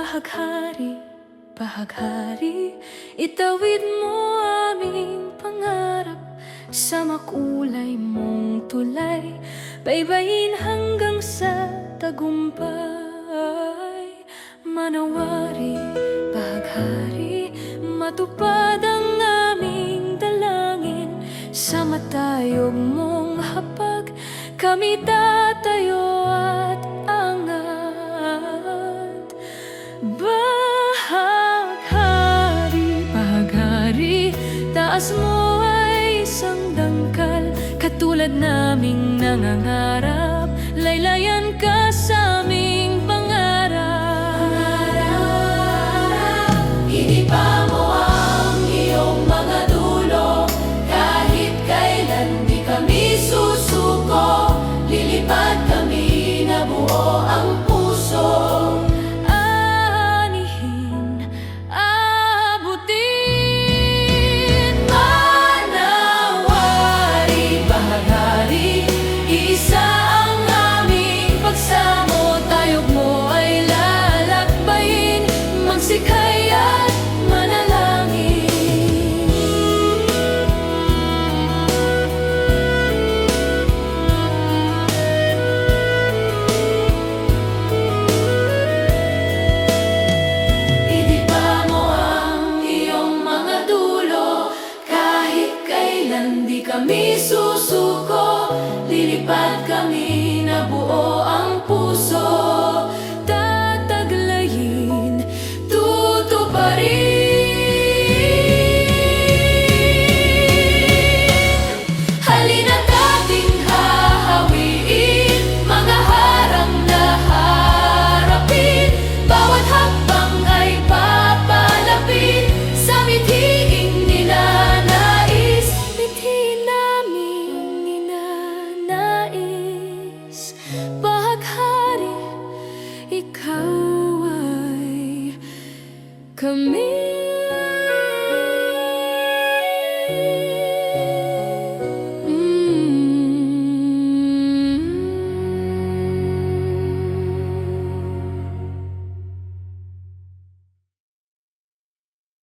Bahaghari, bahaghari, itawid mo aming pangarap sa makulay mong tulay, baybayin hanggang sa tagumpay. Manawari, bahaghari, matupad ang aming dalangin, sa matayog mong hapag kami tatayo at angat. Bahaghari, bahaghari, taas mo ay isang dangkal, katulad naming nangangarap, laylayan ka sa aming pangarap. Hinipa mo ang iyong mga dulo, kahit kailan di kami susuko, lilipad kami na buo ang puso. Di kami susuko, lilipad kami na buo ang puso. Tataglayin, tutuparin. Halina't ating hahawiin mga harang na harapin, bawat hakbang ay papalapit sa mithiing ninanais. Bahaghari, ikaw ay kami.